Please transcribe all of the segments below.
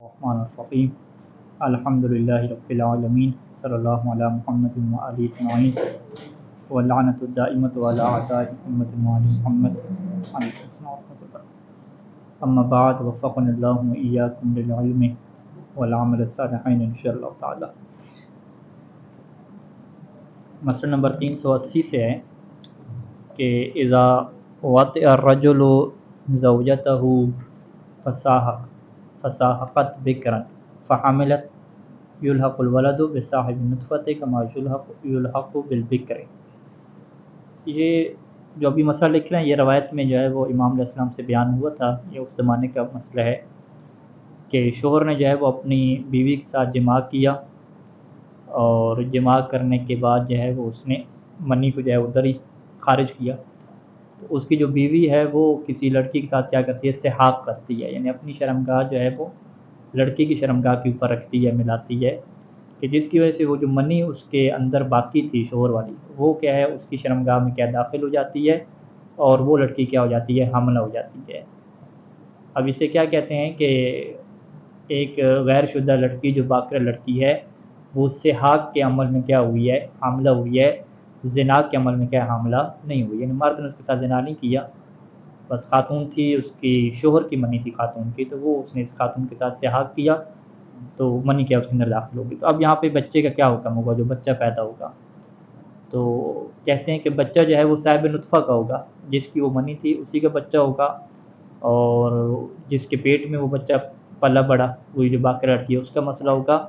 الرحمن الرحیم الحمد للہ رب العالمین صلی اللہ علی محمد و علی اجمعین واللعنۃ الدائمۃ علی اعداء امت محمد اما بعد وفقنا اللہ وإیاکم للعلم والعمل الصالحین انشاءاللہ تعالی۔ مسئلہ نمبر 380 سے ہے کہ اذا وطئ الرجل زوجتہ فساحقت بکرا فحملت یلحق الولد بصاحب نطفۃ کما یلحق بالبکر۔ یہ جو ابھی مسئلہ لکھ رہے ہیں یہ روایت میں جو ہے وہ امام علیہ السلام سے بیان ہوا تھا۔ یہ اس زمانے کا مسئلہ ہے کہ شوہر نے جو ہے وہ اپنی بیوی کے ساتھ جماع کیا اور جماع کرنے کے بعد جو ہے وہ اس نے منی کو جو ہے ادھر ہی خارج کیا، تو اس کی جو بیوی ہے وہ کسی لڑکی کے ساتھ کیا کرتی ہے، استحاق کرتی ہے، یعنی اپنی شرمگاہ جو ہے وہ لڑکی کی شرمگاہ کے اوپر رکھتی ہے، ملاتی ہے، کہ جس کی وجہ سے وہ جو منی اس کے اندر باقی تھی شوہر والی، وہ کیا ہے اس کی شرمگاہ میں کیا داخل ہو جاتی ہے اور وہ لڑکی کیا ہو جاتی ہے، حاملہ ہو جاتی ہے۔ اب اسے کیا کہتے ہیں کہ ایک غیر شدہ لڑکی جو باکرہ لڑکی ہے وہ استحاق کے عمل میں کیا ہوئی ہے، حاملہ ہوئی ہے، زنا کے عمل میں کیا حاملہ نہیں ہوئی، یعنی مرد نے اس کے ساتھ زنا نہیں کیا، بس خاتون تھی، اس کی شوہر کی منی تھی خاتون کی، تو وہ اس نے اس خاتون کے ساتھ استحاق کیا تو منی کیا اس کے اندر داخل ہوگی۔ تو اب یہاں پہ بچے کا کیا حکم ہوگا، جو بچہ پیدا ہوگا تو کہتے ہیں کہ بچہ جو ہے وہ صاحب نطفہ کا ہوگا، جس کی وہ منی تھی اسی کا بچہ ہوگا، اور جس کے پیٹ میں وہ بچہ پلا بڑا وہی جو باکرہ لڑکی ہے اس کا مسئلہ ہوگا۔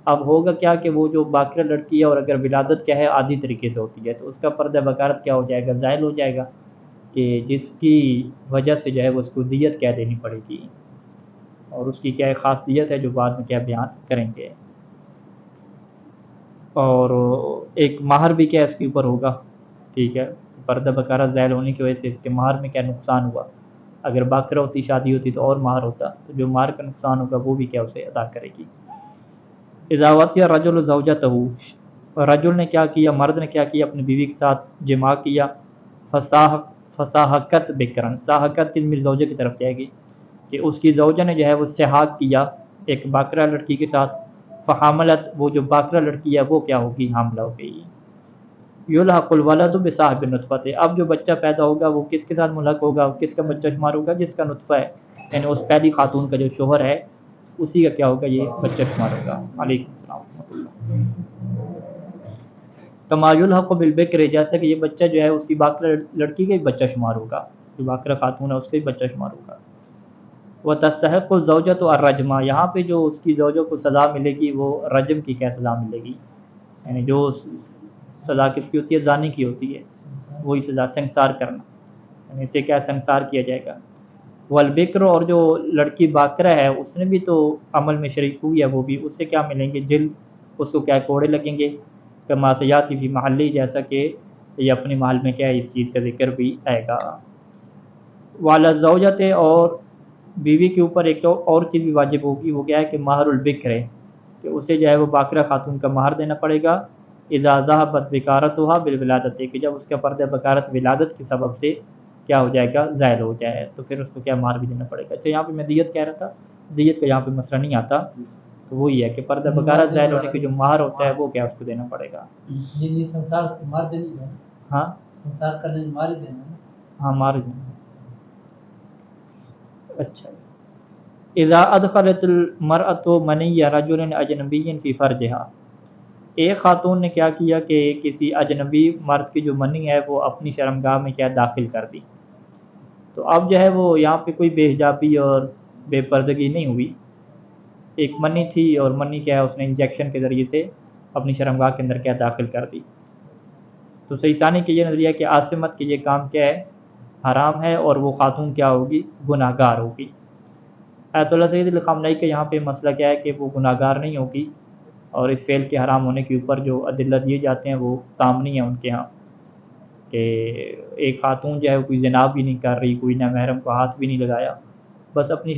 اب ہوگا کیا کہ وہ جو باکرہ لڑکی ہے اور اگر ولادت کیا ہے عادی طریقے سے ہوتی ہے تو اس کا پردہ بکارت کیا ہو جائے گا، زائل ہو جائے گا، کہ جس کی وجہ سے جو ہے وہ اس کو دیت کیا دینی پڑے گی، اور اس کی کیا ایک خاص دیت ہے جو بعد میں کیا بیان کریں گے، اور ایک مہر بھی کیا اس کے اوپر ہوگا، ٹھیک ہے، پردہ بکارت زائل ہونے کی وجہ سے اس کے مہر میں کیا نقصان ہوا، اگر باکرہ ہوتی شادی ہوتی تو اور مہر ہوتا، تو جو مہر کا نقصان ہوگا وہ بھی کیا اسے ادا کرے گی۔ اذا وطئ الرجل زوجتہ، رجل نے کیا کیا، مرد نے کیا کیا، اپنی بیوی کے ساتھ جماع کیا، فساحقت بکرن، ساحقت کی ضمیر زوجہ کی طرف جائے گی کہ اس کی زوجہ نے جو ہے وہ استحاق کیا ایک باکرہ لڑکی کے ساتھ، فحاملت، وہ جو باکرہ لڑکی ہے وہ کیا ہوگی، حاملہ ہو گئی۔ یلحق الولد بصاحب نطفۃ، اب جو بچہ پیدا ہوگا وہ کس کے ساتھ ملحق ہوگا، کس کا بچہ شمار ہوگا، جس کا نطفہ ہے، یعنی اس پہلی خاتون کا جو شوہر ہے اسی کا کیا ہوگا، یہ بچہ شمار ہوگا۔ علیکم السلام ورحمۃ اللہ۔ کما یلحق بالبکر، جیسا کہ یہ بچہ جو ہے اسی باکرہ لڑکی کا ہی بچہ شمار ہوگا، جو باکرہ خاتون ہے اس کا ہی بچہ شمار ہوگا۔ وتستحق الزوجۃ الرجم، یہاں پہ جو اس کی زوجوں کو سزا ملے گی وہ رجم کی کیا سزا ملے گی، یعنی جو سزا کس کی ہوتی ہے، زانی کی ہوتی ہے، وہی سزا سنگسار کرنا، یعنی اسے کیا سنگسار کیا جائے گا۔ والبکر، اور جو لڑکی باکرہ ہے اس نے بھی تو عمل میں شریک ہوئی ہے، وہ بھی اس سے کیا ملیں گے، جلد، اس کو کیا کوڑے لگیں گے، کما سیاتی فی محلی، جیسا کہ یہ اپنے محل میں کیا ہے اس چیز کا ذکر بھی آئے گا۔ والا زوجت، اور بیوی کے اوپر ایک اور چیز بھی واجب ہوگی، وہ کیا ہے کہ مہر البکر ہے، کہ اسے جو ہے وہ باکرہ خاتون کا مہر دینا پڑے گا، اذا ذهبت بکارتها بالولادت، کہ جب اس کا پردہ بکارت ولادت کے سبب سے کیا ہو جائے گا، زائل ہو جائے، تو پھر اس کو کیا مہر بھی دینا پڑے گا۔ تو یہاں پہ میں دیت کہہ رہا تھا، دیت کا یہاں پہ مسئلہ نہیں آتا، تو وہی ہے کہ پردہ بکارت زائل ہونے کے جو مہر ہوتا ہے وہ کیا اس کو دینا پڑے گا۔ یہ سنسار مار دینی ہے، ہاں سنسار کرنے مار ہی دینا ہے۔ ہاں مہر دینا۔ اچھا، اذا ادخلت المرأة منی رجل اجنبی فی فرجها، ایک خاتون نے کیا کیا کہ کسی اجنبی مرد کی جو منی ہے وہ اپنی شرمگاہ میں کیا داخل کر دی، تو اب جو ہے وہ یہاں پہ کوئی بے حجابی اور بے پردگی نہیں ہوئی، ایک منی تھی اور منی کیا ہے اس نے انجیکشن کے ذریعے سے اپنی شرمگاہ کے اندر کیا داخل کر دی، تو صحیح ثانی کہ یہ نظریہ کہ عاصمت کے یہ کام کیا ہے، حرام ہے، اور وہ خاتون کیا ہوگی، گناہ گار ہوگی۔ آیت اللہ سید علی خامنئی کے یہاں پہ مسئلہ کیا ہے کہ وہ گناہ گار نہیں ہوگی، اور اس فعل کے حرام ہونے کے اوپر جو ادلہ دیے جاتے ہیں وہ تام نہیں ہیں ان کے ہاں، کہ ایک خاتون جو ہے کوئی زنا بھی نہیں کر رہی، کوئی نامحرم کو ہاتھ بھی نہیں لگایا، بس اپنی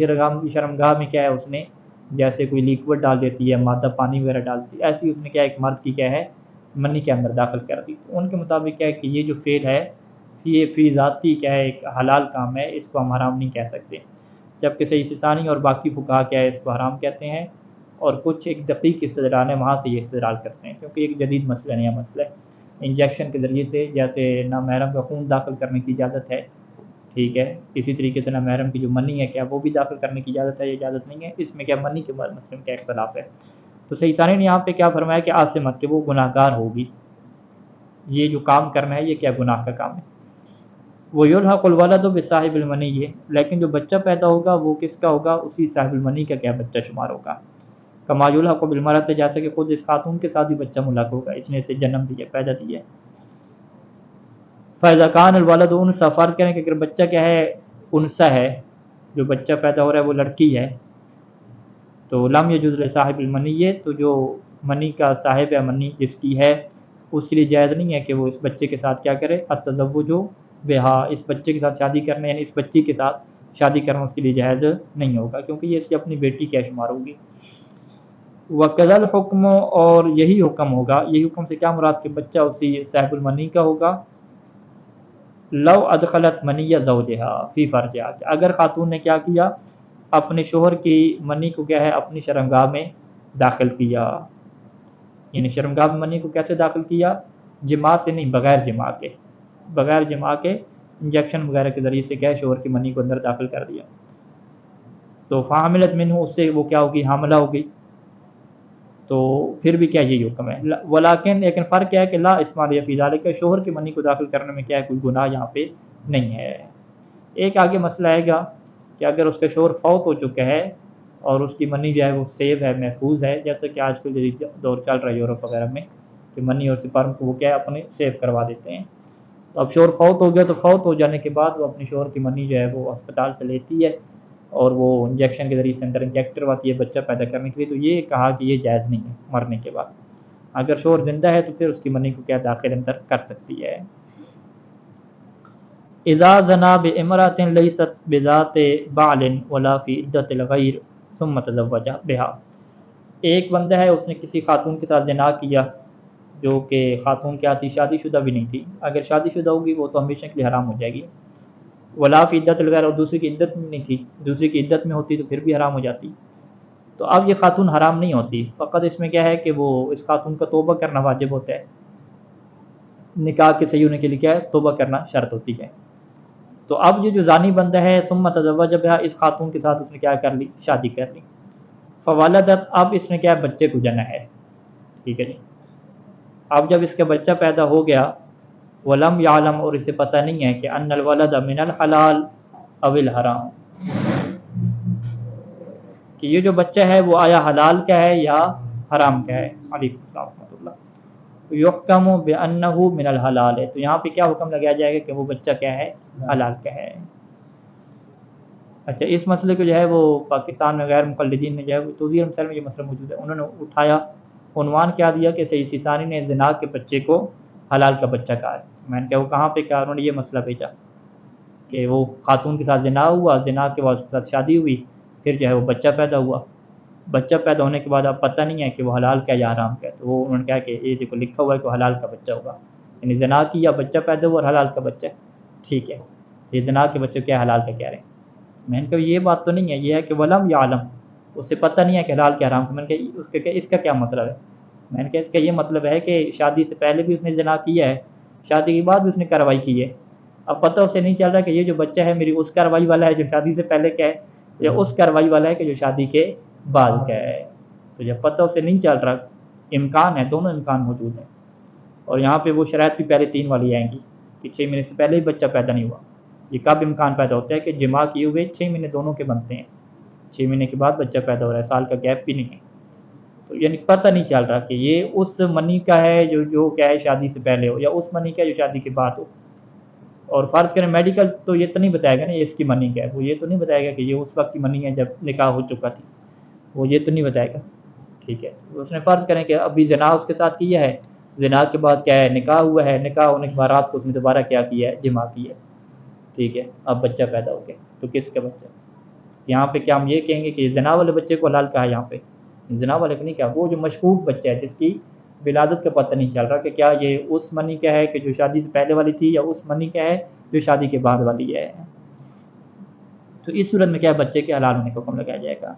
شرمگاہ میں کیا ہے اس نے جیسے کوئی لیکوڈ ڈال دیتی ہے، مادہ پانی وغیرہ ڈالتی ہے، ایسی اس نے کیا ایک مرد کی کیا ہے منی کے اندر داخل کر دی، تو ان کے مطابق کیا ہے کہ یہ جو فعل ہے یہ فی ذاتی کیا ہے ایک حلال کام ہے، اس کو ہم حرام نہیں کہہ سکتے، جبکہ صحیح ثانی اور باقی فقہا کیا ہے اس کو حرام کہتے ہیں، اور کچھ ایک دقیق استدلال ہے وہاں سے یہ استدلال کرتے ہیں، کیونکہ ایک جدید مسئلہ نیا مسئلہ ہے۔ انجیکشن کے ذریعے سے جیسے نامحرم کا خون داخل کرنے کی اجازت ہے، ٹھیک ہے، اسی طریقے سے نامحرم کی جو منی ہے کیا وہ بھی داخل کرنے کی اجازت ہے یا اجازت نہیں ہے، اس میں کیا منی کے مسئلے میں کیا اختلاف ہے۔ تو صحیح ثانی نے یہاں پہ کیا فرمایا کہ عاصمت کہ وہ گناہ گار ہوگی، یہ جو کام کرنا ہے یہ کیا گناہ کا کام ہے۔ وہ یلحق الولد بصاحب المنی ہے، لیکن جو بچہ پیدا ہوگا وہ کس کا ہوگا، اسی صاحب المنی کا کیا بچہ شمار ہوگا۔ کما یلحق بالمرأۃ، جیسا کہ خود اس خاتون کے ساتھ بھی بچہ ملحق ہوگا، اس نے اسے جنم دیا، پیدا دیا۔ فاذا کان الولد انثى، فرض کریں کہ اگر بچہ کیا ہے انثى ہے، جو بچہ پیدا ہو رہا ہے وہ لڑکی ہے، تو لم یجوز لصاحب المنی، تو جو منی کا صاحب ہے، منی جس کی ہے، اس کے لیے جائز نہیں ہے کہ وہ اس بچے کے ساتھ کیا کرے، التزوج بہا، اس بچے کے ساتھ شادی کرنا، یعنی اس بچی کے ساتھ شادی کرنا اس کے لیے جائز نہیں ہوگا، کیونکہ یہ اس کی اپنی بیٹی کیا شمار ہوگی۔ وَكَذَا الْحُكْمُ، اور یہی حکم ہوگا، یہی حکم سے کیا مراد کہ بچہ اسی صاحب المنی کا ہوگا۔ لو ادخلت منی زوجہا فی فرجہا، اگر خاتون نے کیا کیا، اپنے شوہر کی منی کو کیا ہے اپنی شرمگاہ میں داخل کیا، یعنی شرمگاہ میں منی کو کیسے داخل کیا، جماع سے نہیں، بغیر جماع کے، بغیر جماع کے انجیکشن وغیرہ کے ذریعے سے کیا ہے شوہر کی منی کو اندر داخل کر دیا، تو فحملت منہ، اس سے وہ کیا ہوگی، حاملہ ہوگی، تو پھر بھی کیا یہی حکم ہے۔ لیکن فرق کیا ہے کہ لا اسم علیہ فی ذلک، شوہر کی منی کو داخل کرنے میں کیا ہے کوئی گناہ یہاں پہ نہیں ہے۔ ایک آگے مسئلہ آئے گا کہ اگر اس کا شوہر فوت ہو چکا ہے اور اس کی منی جو ہے وہ سیو ہے، محفوظ ہے، جیسے کہ آج کل جدید دور چل رہا ہے یورپ وغیرہ میں کہ منی اور سپرم کو وہ کیا ہے اپنے سیو کروا دیتے ہیں، تو اب شوہر فوت ہو گیا تو فوت ہو جانے کے بعد وہ اپنے شوہر کی منی جو ہے وہ اسپتال سے لیتی ہے اور وہ انجیکشن کے ذریعے سے اندر انجیکٹ کرواتی ہے بچہ پیدا کرنے کے لیے، تو یہ کہا کہ یہ جائز نہیں ہے مرنے کے بعد۔ اگر شوہر زندہ ہے تو پھر اس کی منی کو کیا داخل اندر کر سکتی ہے۔ اذا زنا بامرأة ليست بذات بعل ولا في عدة الغير ثم تزوج بها، ایک بندہ ہے اس نے کسی خاتون کے ساتھ زنا کیا جو کہ خاتون کیا تھی، شادی شدہ بھی نہیں تھی، اگر شادی شدہ ہوگی وہ تو ہمیشہ کے لیے حرام ہو جائے گی، ولا فی عدت الغیر، اور دوسری کی عدت میں نہیں تھی، دوسری کی عدت میں ہوتی تو پھر بھی حرام ہو جاتی، تو اب یہ خاتون حرام نہیں ہوتی، فقط اس میں کیا ہے کہ وہ اس خاتون کا توبہ کرنا واجب ہوتا ہے، نکاح کے صحیح ہونے کے لیے کیا ہے توبہ کرنا شرط ہوتی ہے۔ تو اب یہ جو زانی بندہ ہے ثم تزوج بها، اس خاتون کے ساتھ اس نے کیا کر لی، شادی کر لی، فولدت، اب اس نے کیا بچے کو جنا ہے، ٹھیک ہے جی، اب جب اس کا بچہ پیدا ہو گیا، ولم یعلم، اور اسے پتہ نہیں ہے کہ ان الولد من الحلال او الحرام، کہ یہ جو بچہ ہے وہ آیا حلال کا ہے یا حرام کا ہے، علیکم السلام ورحمۃ اللہ، یحکم بانہ من الحلال ہے، تو یہاں پہ کیا حکم لگایا جائے گا کہ وہ بچہ کیا ہے، حلال کا ہے۔ اچھا، اس مسئلے کو جو ہے وہ پاکستان میں غیر مقلدین میں جو ہے وہ توضیح المثال میں یہ مسئلہ موجود ہے، انہوں نے اٹھایا، عنوان کیا دیا کہ صحیح ثانی نے زنا کے بچے کو حلال کا بچہ کہا ہے، میں نے کہا وہ کہاں پہ کہا، انہوں نے یہ مسئلہ بھیجا کہ وہ خاتون کے ساتھ زنا ہوا، زنا کے بعد اس کے ساتھ شادی ہوئی، پھر جو ہے وہ بچہ پیدا ہوا، بچہ پیدا ہونے کے بعد اب پتہ نہیں ہے کہ وہ حلال کا یا حرام کا ہے، تو وہ انہوں نے کہا کہ یہ دیکھو لکھا ہوا ہے کہ حلال کا بچہ ہوگا، یعنی زنا کی یا بچہ پیدا ہوا اور حلال کا بچہ، ٹھیک ہے، یہ زنا کے بچے کیا حلال کا کہہ رہے ہیں، میں نے کہا یہ بات تو نہیں ہے، یہ ہے کہ ولم یعلم، اسے پتہ نہیں ہے کہ حلال کیا حرام کا، میں نے کہا اس کا کیا مطلب ہے، میں نے کہا اس کا یہ مطلب ہے کہ شادی سے پہلے بھی اس نے زنا کیا ہے، شادی کے بعد بھی اس نے کارروائی کی ہے، اب پتہ اسے نہیں چل رہا کہ یہ جو بچہ ہے میری اس کارروائی والا ہے جو شادی سے پہلے کا ہے یا اس کارروائی والا ہے کہ جو شادی کے بعد کا ہے، تو جب پتہ اسے نہیں چل رہا، امکان ہے، دونوں امکان موجود ہیں، اور یہاں پہ وہ شرائط بھی پہلے 3 والی آئیں گی کہ 6 مہینے سے پہلے ہی بچہ پیدا نہیں ہوا، یہ کب امکان پیدا ہوتا ہے کہ جماع کیے ہوئے 6 مہینے دونوں کے بنتے ہیں، 6 مہینے کے بعد بچہ پیدا ہو رہا ہے، سال کا گیپ بھی نہیں ہے، تو یعنی پتہ نہیں چل رہا کہ یہ اس منی کا ہے جو کیا ہے شادی سے پہلے ہو یا اس منی کا ہے جو شادی کے بعد ہو، اور فرض کریں میڈیکل تو یہ تو نہیں بتائے گا نا یہ اس کی منی کا ہے، وہ یہ تو نہیں بتائے گا کہ یہ اس وقت کی منی ہے جب نکاح ہو چکا تھی، وہ یہ تو نہیں بتائے گا، ٹھیک ہے، اس نے فرض کریں کہ ابھی زنا اس کے ساتھ کیا ہے، زنا کے بعد کیا ہے نکاح ہوا ہے، نکاح ہونے کے بعد رات کو اس نے دوبارہ کیا ہے جماع کی ہے، ٹھیک ہے، اب بچہ پیدا ہو گیا، تو کس کا بچہ، یہاں پہ کیا ہم یہ کہیں گے کہ زنا والے بچے کو حلال کہا، یہاں پہ زنا والے کو نہیں کہا، وہ جو مشکوک بچہ ہے جس کی ولادت کا پتہ نہیں چل رہا کہ کیا یہ اس منی کا ہے کہ جو شادی سے پہلے والی تھی یا اس منی کا ہے جو شادی کے بعد والی ہے، تو اس صورت میں کیا بچے کے حلال ہونے کا حکم لگایا جائے گا۔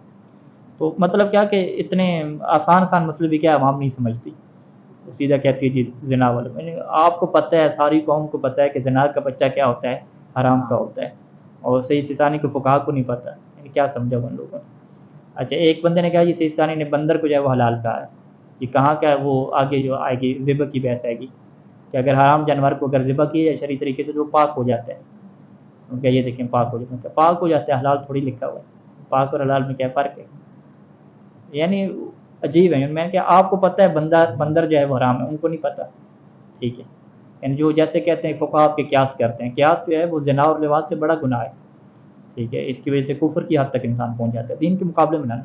تو مطلب کیا کہ اتنے آسان مسئلے بھی کیا عوام نہیں سمجھتی، سیدھا کہتی ہے جی زنا والا، یعنی آپ کو پتہ ہے، ساری قوم کو پتہ ہے کہ زنا کا بچہ کیا ہوتا ہے، حرام کا ہوتا ہے، اور صحیح سیستانی کو فقہا کو نہیں پتہ، یعنی کیا سمجھا ان لوگوں نے۔ اچھا ایک بندے نے کہا جی صحیح سیستانی نے بندر کو جو ہے وہ حلال کہا ہے، یہ کہاں کا ہے، وہ آگے جو آئے گی ذبح کی بحث آئے گی کہ اگر حرام جانور کو اگر ذبح کیا جائے شرعی طریقے سے تو وہ پاک ہو جاتا ہے، ان کا یہ دیکھیں پاک ہو جاتا ہے، پاک ہو جاتا ہے، حلال تھوڑی لکھا ہوا ہے، پاک اور حلال میں کیا فرق ہے، یعنی عجیب ہے۔ میں نے کہا آپ کو پتہ ہے بندر جو ہے وہ حرام ہے، ان کو نہیں پتہ، ٹھیک ہے، یعنی جو جیسے کہتے ہیں فقہا آپ کے قیاس کرتے ہیں، قیاس جو ہے وہ زنا اور لواط سے بڑا گناہ ہے، ٹھیک ہے، اس کی وجہ سے کفر کی حد تک انسان پہنچ جاتا ہے دین کے مقابلے میں نہ۔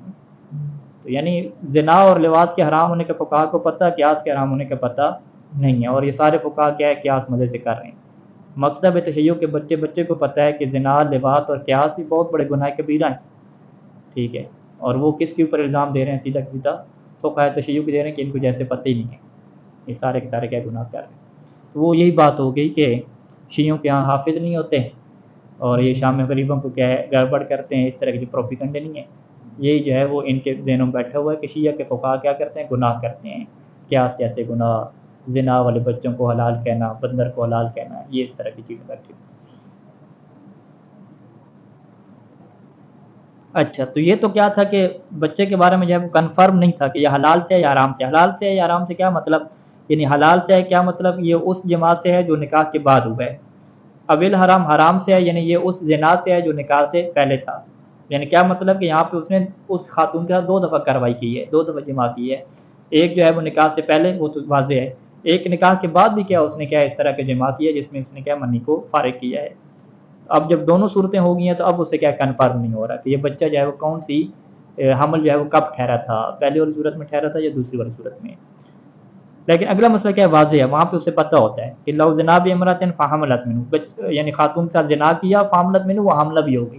تو یعنی زنا اور لواط کے حرام ہونے کا فقہا کو پتہ، قیاس کے حرام ہونے کا پتہ نہیں ہے، اور یہ سارے فقہا کیا ہے قیاس مزے سے کر رہے ہیں۔ مکتب تشیع کے بچے کو پتہ ہے کہ زنا، لواط اور قیاس بھی بہت بڑے گناہ کبیرہ ہیں، ٹھیک ہے، اور وہ کس کے اوپر الزام دے رہے ہیں، سیدھا سیدھا فقہاء تشیع کو دے رہے ہیں کہ ان کو جیسے پتہ ہی نہیں ہے، یہ سارے کے سارے کیا گناہ کر رہے ہیں۔ تو وہ یہی بات ہو گئی کہ شیعوں کے ہاں حافظ نہیں ہوتے، اور یہ شام غریبوں کو کیا ہے گڑبڑ کرتے ہیں، اس طرح کی پروپیگنڈے نہیں ہیں، یہی جو ہے وہ ان کے ذہنوں میں بیٹھا ہوا ہے کہ شیعہ کے فقہاء کیا کرتے ہیں، گناہ کرتے ہیں، قیاس جیسے گناہ، زنا والے بچوں کو حلال کہنا، بندر کو حلال کہنا، یہ اس طرح کی چیزیں بیٹھی ہوئی۔ اچھا تو یہ تو کیا تھا کہ بچے کے بارے میں جو ہے وہ کنفرم نہیں تھا کہ یہ حلال سے ہے یا حرام سے، حلال سے ہے یا حرام سے کیا مطلب، یعنی حلال سے ہے کیا مطلب، یہ اس جماع سے ہے جو نکاح کے بعد ہوا ہے، اول حرام حرام سے ہے یعنی یہ اس زنا سے ہے جو نکاح سے پہلے تھا، یعنی کیا مطلب کہ یہاں پہ اس نے اس خاتون کے ساتھ 2 دفعہ کارروائی کی ہے، 2 دفعہ جماع کی ہے، ایک جو ہے وہ نکاح سے پہلے، وہ تو واضح ہے، ایک نکاح کے بعد بھی کیا اس نے کیا اس طرح کے جماع کیا جس میں اس نے کیا منی کو فارغ کیا ہے۔ اب جب دونوں صورتیں ہو گئی ہیں تو اب اسے کیا کنفرم نہیں ہو رہا کہ یہ بچہ جو ہے وہ کون سی حمل جو ہے وہ کب ٹھہرا تھا، پہلی والی صورت میں ٹھہرا تھا یا دوسری والی صورت میں۔ لیکن اگلا مسئلہ کیا واضح ہے، وہاں پہ اسے پتہ ہوتا ہے کہ لو زنا بامرأۃ فحملت منہ، یعنی خاتون کے ساتھ زنا کیا، فحملت منہ، وہ حاملہ بھی ہوگی،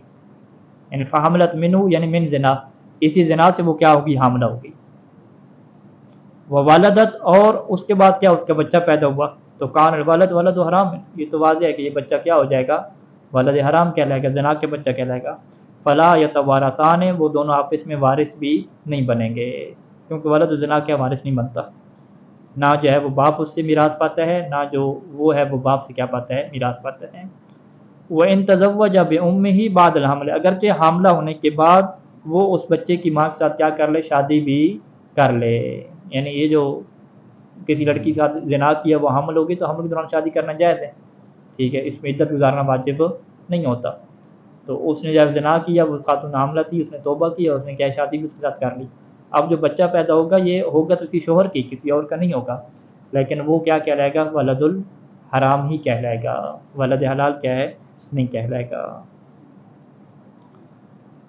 یعنی فحملت منہ یعنی من زنا، اسی زنا سے وہ کیا ہوگی، حاملہ ہوگی، وولدت، اور اس کے بعد کیا اس کا بچہ پیدا ہوا، تو کان الولد ولد حرام ہے، یہ تو واضح ہے کہ یہ بچہ کیا ہو جائے گا، ولد حرام کہلائے گا، زنا کے بچہ کہلائے گا۔ فلا یتوارثان، وہ دونوں آپس میں وارث بھی نہیں بنیں گے، کیونکہ ولد زنا کیا وارث نہیں بنتا، نہ جو ہے وہ باپ اس سے میراث پاتا ہے، نہ جو وہ ہے وہ باپ سے کیا پاتا ہے، میراث پاتا ہے۔ وَإِن تَزَوَّجَ بِأُمِّهِ بعد الحمل، اگرچہ حاملہ ہونے کے بعد وہ اس بچے کی ماں کے ساتھ کیا کر لے، شادی بھی کر لے، یعنی یہ جو کسی لڑکی کے ساتھ زنا کیا وہ حامل ہوگی تو حمل کے دوران شادی کرنا جائز ہے، ٹھیک ہے، اس میں عدت گزارنا واجب نہیں ہوتا۔ تو اس نے جب زنا کیا، وہ خاتون حاملہ تھی، اس نے توبہ کیا، اس نے کیا شادی بھی اس کے ساتھ کر لی، اب جو بچہ پیدا ہوگا یہ ہوگا تو کسی شوہر کی، کسی اور کا نہیں ہوگا، لیکن وہ کیا کہلائے گا، ولد الحرام ہی کہلائے گا، ولد حلال کیا ہے، نہیں کہلائے گا۔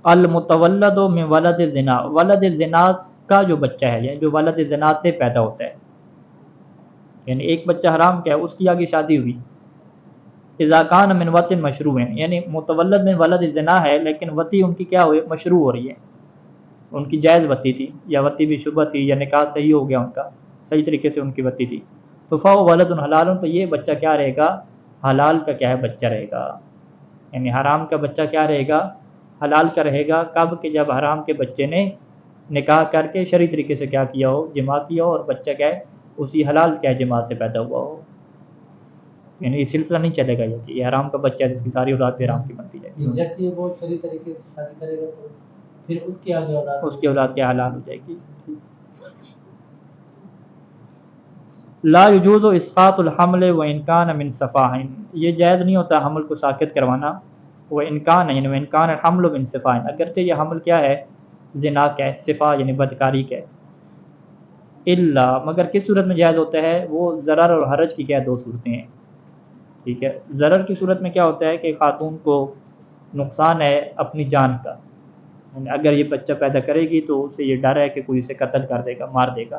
المتولد من ولد الزنا، ولد الزنا کا جو بچہ ہے، یعنی جو ولد الزنا سے پیدا ہوتا ہے، یعنی ایک بچہ حرام کیا ہے، اس کی آگے شادی ہوئی، اذا کان من وطن مشروع، یعنی متولد من ولد الزنا ہے لیکن وطی ان کی کیا ہوئی، مشروع ہو رہی ہے، ان کی جائز وطی تھی، یا وطی بھی شبہ تھی، یا نکاح صحیح ہو گیا ان کا، صحیح طریقے سے ان کی وطی تھی، تو فَهُوَ وَلَدٌ حلال، تو یہ بچہ کیا رہے گا، حلال کا کیا ہے بچہ رہے گا، یعنی حرام کا بچہ کیا رہے گا، حلال کا رہے گا، کب کہ جب حرام کے بچے نے نکاح کر کے شرعی طریقے سے کیا کیا ہو، جماع کیا ہو، اور بچہ کیا ہے اسی حلال کیا جماع سے پیدا ہوا ہو، یعنی یہ سلسلہ نہیں چلے گا یہ حرام کا بچہ ہے جس کی ساری اولاد بھی حرام کی بنتی جائے گی، جیسے وہ شرعی طریقے سے شادی کرے گا تو پھر اس کی آگے اولاد، اس کی اولاد کیا حلال ہو جائے گی۔ لا یجوز اسقاط الحمل و انکان من صفاح، یہ جائز نہیں ہوتا حمل کو ساقط کروانا، وہ انکان یعنی انکان الحمل من صفاح، اگرچہ یہ حمل کیا ہے، زنا کا ہے، صفا یعنی بدکاری کا ہے، الا، مگر کس صورت میں جائز ہوتا ہے، وہ ضرر اور حرج کی کیا 2 صورتیں ہیں، ٹھیک ہے، ضرر کی صورت میں کیا ہوتا ہے کہ خاتون کو نقصان ہے اپنی جان کا، یعنی اگر یہ بچہ پیدا کرے گی تو اسے یہ ڈر ہے کہ کوئی اسے قتل کر دے گا، مار دے گا،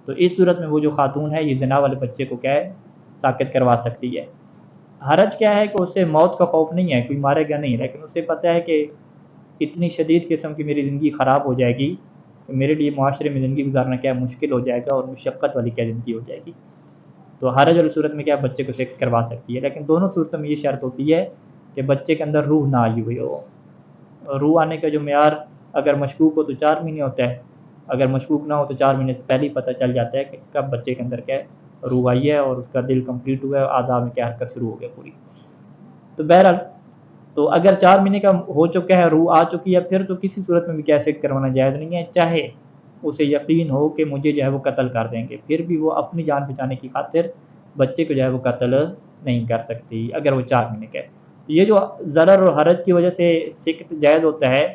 تو اس صورت میں وہ جو خاتون ہے یہ زنا والے بچے کو کیا ہے ساقط کروا سکتی ہے۔ حرج کیا ہے کہ اسے موت کا خوف نہیں ہے، کوئی مارے گا نہیں، لیکن اسے پتہ ہے کہ اتنی شدید قسم کی میری زندگی خراب ہو جائے گی کہ میرے لیے معاشرے میں زندگی گزارنا کیا مشکل ہو جائے گا، اور مشقت والی کیا زندگی ہو جائے گی، تو حرج والی صورت میں کیا بچے کو ساقط کروا سکتی ہے، لیکن دونوں صورتوں میں یہ شرط ہوتی ہے کہ بچے کے اندر روح نہ آئی ہوئی ہو، روح آنے کا جو معیار اگر مشکوک ہو تو 4 مہینے ہوتا ہے، اگر مشکوک نہ ہو تو 4 مہینے سے پہلے ہی پتہ چل جاتا ہے کہ کب بچے کے اندر کیا ہے روح آئی ہے اور اس کا دل کمپلیٹ ہوا ہے اور اعضاء میں کیا حرکت شروع ہو گیا پوری۔ تو بہرحال تو اگر 4 مہینے کا ہو چکا ہے، روح آ چکی ہے، پھر تو کسی صورت میں بھی کیا سک کروانا جائز نہیں ہے، چاہے اسے یقین ہو کہ مجھے جو ہے وہ قتل کر دیں گے، پھر بھی وہ اپنی جان بچانے کی خاطر بچے کو جو ہے وہ قتل نہیں کر سکتی اگر وہ 4 مہینے کا ہے۔ یہ جو ضرر اور حرج کی وجہ سے سکت جائز ہوتا ہے،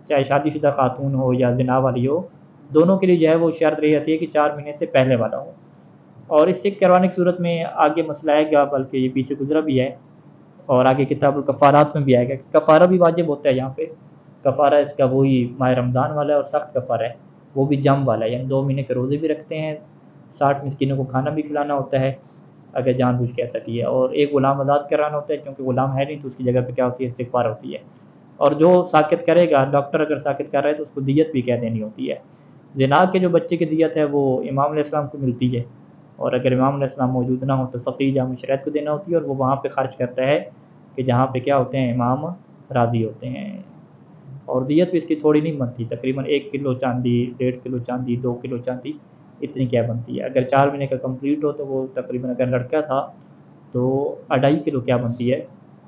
چاہے شادی شدہ خاتون ہو یا زنا والی ہو، دونوں کے لیے جو ہے وہ شرط رہی ہوتی ہے کہ 4 مہینے سے پہلے والا ہو۔ اور اس سک کروانے کی صورت میں آگے مسئلہ آئے گا، بلکہ یہ پیچھے گزرا بھی ہے اور آگے کتاب الکفارات میں بھی آئے گا کہ کفارہ بھی واجب ہوتا ہے۔ یہاں پہ کفارہ اس کا وہی ماہ رمضان والا ہے اور سخت کفارہ ہے، وہ بھی جم والا ہے، یعنی 2 مہینے کے روزے بھی رکھتے ہیں، 60 مسکینوں کو کھانا بھی کھلانا ہوتا ہے اگر جان بوجھ کے ایسا کیا، اور ایک غلام آزاد کرانا ہوتا ہے، کیونکہ غلام ہے نہیں تو اس کی جگہ پہ کیا ہوتی ہے استغفار ہوتی ہے۔ اور جو ساکت کرے گا، ڈاکٹر اگر ساکت کر رہا ہے تو اس کو دیت بھی کہہ دینی ہوتی ہے۔ زنا کے جو بچے کی دیت ہے وہ امام علیہ السلام کو ملتی ہے، اور اگر امام علیہ السلام موجود نہ ہو تو فقیہ جامع شریعت کو دینا ہوتی ہے، اور وہ وہاں پہ خرچ کرتا ہے کہ جہاں پہ کیا ہوتے ہیں امام راضی ہوتے ہیں۔ اور دیت بھی اس کی تھوڑی نہیں بنتی، تقریباً 1 کلو چاندی، 1.5 کلو چاندی، 2 کلو چاندی، اتنی کیا بنتی ہے۔ اگر 4 مہینے کا کمپلیٹ ہو تو وہ تقریباً اگر لڑکا تھا تو 2.5 کلو کیا بنتی ہے،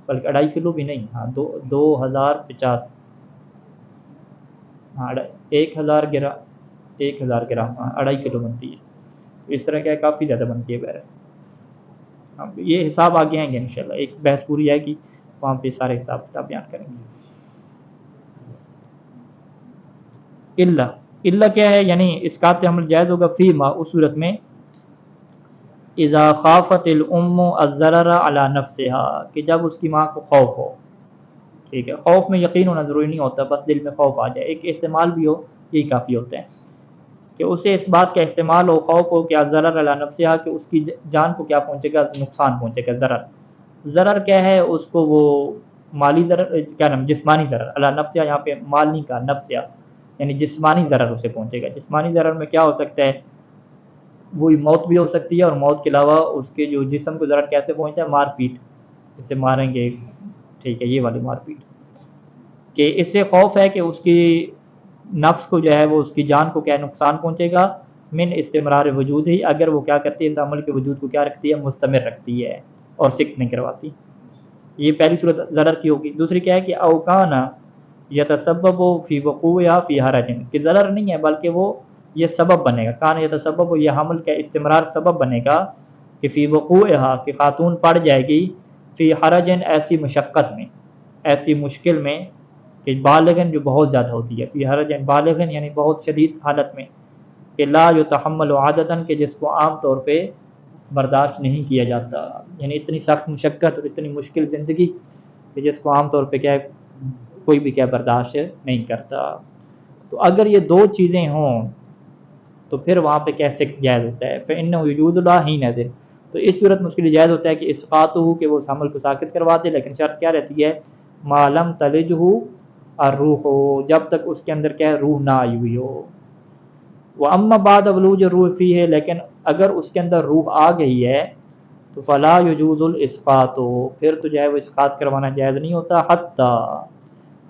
بلکہ 2.5 کلو بھی نہیں، ہاں 2050، ہاں 1000 گرام، 1000 گرام، ہاں 2.5 کلو بنتی ہے۔ اس طرح کیا ہے کافی زیادہ بنتی ہے بہرحال۔ یہ حساب آگے آئیں گے انشاءاللہ، ایک بحث پوری ہے کہ وہاں پہ سارے حساب کتاب بیان کریں گے۔ اللہ کیا ہے، یعنی اسقاط حمل جائز ہوگا فی ما، اس صورت میں اذا خافت الام الضرر علی نفسها، کہ جب اس کی ماں کو خوف ہو، ٹھیک ہے، خوف میں یقین ہونا ضروری نہیں ہوتا، بس دل میں خوف آ جائے، ایک احتمال بھی ہو یہی کافی ہوتا ہے کہ اسے اس بات کا احتمال ہو، خوف ہو کہ الضرر علی نفسها، کہ اس کی جان کو کیا پہنچے گا، نقصان پہنچے گا، ضرر کیا ہے اس کو، وہ مالی ضرر، کیا نام، جسمانی ضرر، علی نفسها یہاں پہ مال نہیں کہا، نفسها یعنی جسمانی ضرر اسے پہنچے گا۔ جسمانی ضرر میں کیا ہو سکتا ہے، وہی موت بھی ہو سکتی ہے، اور موت کے علاوہ اس کے جو جسم کو ضرر کیسے پہنچتا ہے، مار پیٹ، اسے ماریں گے، ٹھیک ہے، یہ والی مار پیٹ، کہ اس سے خوف ہے کہ اس کی نفس کو جو ہے وہ اس کی جان کو کیا نقصان پہنچے گا، من استمرار وجود ہی، اگر وہ کیا کرتی ہے اس عمل کے وجود کو کیا رکھتی ہے، مستمر رکھتی ہے اور سکت نہیں کرواتی۔ یہ پہلی صورت ضرر کی ہوگی۔ دوسری کیا ہے کہ اوکانا یتسبب فی وقوعها فی حرج، کہ ضرر نہیں ہے بلکہ وہ یہ سبب بنے گا، کان یتسبب، یہ حمل کا استمرار سبب بنے گا کہ فی وقوعها، کہ خاتون پڑ جائے گی، فی حرج، ایسی مشقت میں، ایسی مشکل میں، کہ بالغن جو بہت زیادہ ہوتی ہے، فی حرج بالغن یعنی بہت شدید حالت میں، کہ لا یتحمل عادتاً، کہ جس کو عام طور پہ برداشت نہیں کیا جاتا، یعنی اتنی سخت مشقت اور اتنی مشکل زندگی کہ جس کو عام طور پہ کیا کوئی بھی کیا برداشت نہیں کرتا۔ تو اگر یہ دو چیزیں ہوں تو پھر وہاں پہ کیسے جائز ہوتا ہے، فإنه وجود اللہ ہی نظر، تو اس صورت میں اس کے لیے جائز ہوتا ہے کہ اسقاطہ، کہ وہ اس عمل کو ساقط کرواتے، لیکن شرط کیا رہتی ہے، ما لم تلجہ الروح، جب تک اس کے اندر کیا ہے روح نہ آئی ہوئی ہو۔ واما بعد ولوج الروح فیہ، لیکن اگر اس کے اندر روح آ گئی ہے تو فلا یجوز الاسقاط، پھر تو جو ہے وہ اسقاط کروانا جائز نہیں ہوتا،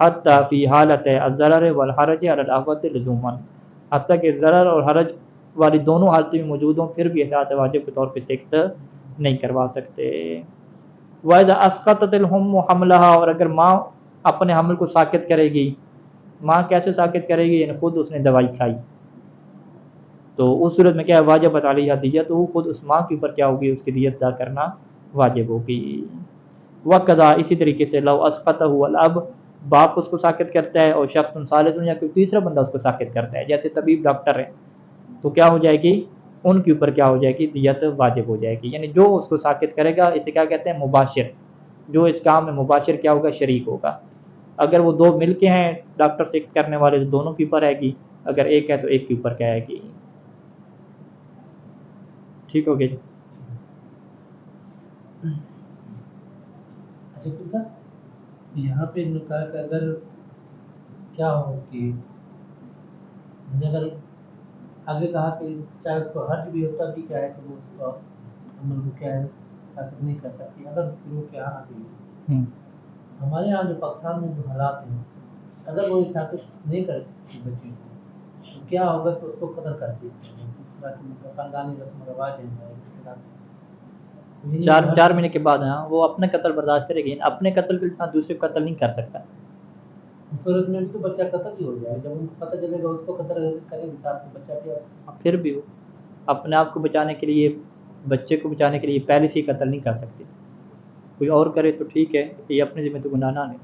حتی فی حالت الضرر والحرج علی الاحوط لزوما، حتیٰ کہ ضرر اور حرج والی دونوں حالتیں بھی موجود ہوں، پھر بھی احتیاط واجب کے طور پہ سکت نہیں کروا سکتے۔ وَإِذَا أَسْقَطَتِ الْأُمُّ حَمْلَهَا، اور اگر ماں اپنے حمل کو ساقط کرے گی، ماں کیسے ساقط کرے گی، یعنی خود اس نے دوائی کھائی، تو اس صورت میں کیا ہے، واجبت علیہ دیت، خود اس ماں کے اوپر کیا ہوگی، اس کی دیت ادا کرنا واجب ہوگی۔ وَقَضَا، اسی طریقے سے لو اسقطہ الاب، باپ اس کو ساقط کرتا ہے، اور شخص ثالث یا کوئی تیسرا بندہ اس کو ساقط کرتا ہے، جیسے طبیب ڈاکٹر ہے، تو کیا ہو جائے گی، ان کے اوپر کیا ہو جائے گی، دیت واجب ہو جائے گی، یعنی جو اس کو ساقط کرے گا، اسے کیا کہتے ہیں، مباشر، جو اس کام میں مباشر کیا ہوگا، شریک ہوگا۔ اگر وہ دو مل کے ہیں ڈاکٹر سے کرنے والے تو دونوں کے اوپر آئے گی، اگر ایک ہے تو ایک کے اوپر کیا آئے گی۔ ٹھیک ہو گیا جی۔ اچھا ٹھیک ہے، یہاں پہ انہوں نے کہا کہ اگر کیا ہو کہ اگر آگے کہا کہ چاہے اس کو حرج بھی ہوتا بھی کیا ہے کہ وہ اس کا عمل کو کیا ہے ساقط نہیں کر سکتی، اگر اس کی روح کے یہاں آ گئی۔ ہمارے یہاں جو پاکستان میں جو حالات ہیں، اگر وہ احساس نہیں کرتی بچی کو تو کیا ہوگا کہ اس کو قتل کر دی اس طرح کی خاندانی رسم و رواج ہیں چار مہینے کے بعد ہاں وہ اپنے قتل برداشت کرے گی، اپنے قتل کے ساتھ دوسرے کو قتل نہیں کر سکتا۔ اس صورت میں بھی تو بچہ قتل ہی ہو جائے، جب ان کو پتہ چلے گا اس کو قتل کرے گی ساتھ تو بچہ کیا ہوگا؟ پھر بھی وہ اپنے آپ کو بچانے کے لیے، بچے کو بچانے کے لیے پہلے سے ہی قتل نہیں کر سکتی، کوئی اور کرے تو ٹھیک ہے، یہ اپنے ذمہ تو گناہ نہ لے۔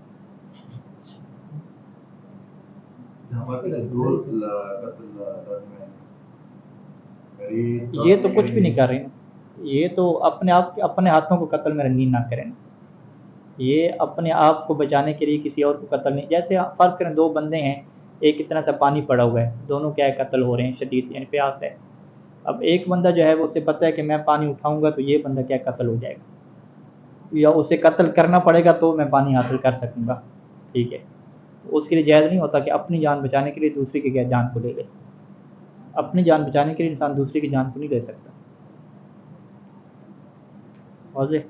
یہ تو کچھ بھی نہیں کر رہے ہیں، یہ تو اپنے آپ اپنے ہاتھوں کو قتل میں رنگین نہ کریں، یہ اپنے آپ کو بچانے کے لیے کسی اور کو قتل نہیں۔ جیسے فرض کریں دو بندے ہیں، ایک اتنا سا پانی پڑا ہوا ہے، دونوں کیا ہے قتل ہو رہے ہیں، شدید یعنی پیاس ہے۔ اب ایک بندہ جو ہے وہ اسے پتہ ہے کہ میں پانی اٹھاؤں گا تو یہ بندہ کیا قتل ہو جائے گا، یا اسے قتل کرنا پڑے گا تو میں پانی حاصل کر سکوں گا، ٹھیک ہے۔ تو اس کے لیے جائز نہیں ہوتا کہ اپنی جان بچانے کے لیے دوسری کی جان کو لے لے، اپنی جان بچانے کے لیے انسان دوسری کی جان کو نہیں لے سکتا۔ واضح؟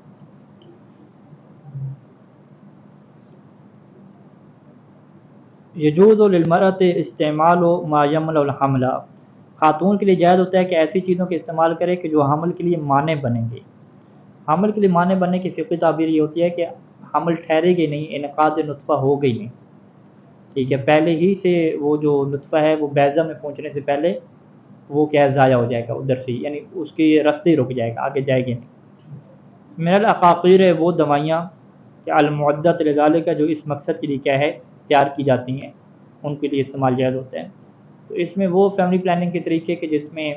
یجوز للمرأۃ استعمال ما یمنع الحمل، خاتون کے لیے جائز ہوتا ہے کہ ایسی چیزوں کے استعمال کرے کہ جو حمل کے لیے مانع بنیں گے۔ حمل کے لیے مانع بننے کی فقہی تعبیر یہ ہوتی ہے کہ حمل ٹھہرے گی نہیں، انعقاد نطفہ ہو گئی نہیں، ٹھیک ہے، پہلے ہی سے وہ جو نطفہ ہے وہ بیضہ میں پہنچنے سے پہلے وہ کیا ضائع ہو جائے گا ادھر سے، یعنی اس کی رستے ہی رک جائے گا، آگے جائے گی نہیں۔ من العقاقیر وہ دوائیاں کہ المعدت لذالک جو اس مقصد کے لیے کیا ہے تیار کی جاتی ہیں، ان کے لیے استعمال جائز ہوتا ہے۔ تو اس میں وہ فیملی پلاننگ کے طریقے کہ جس میں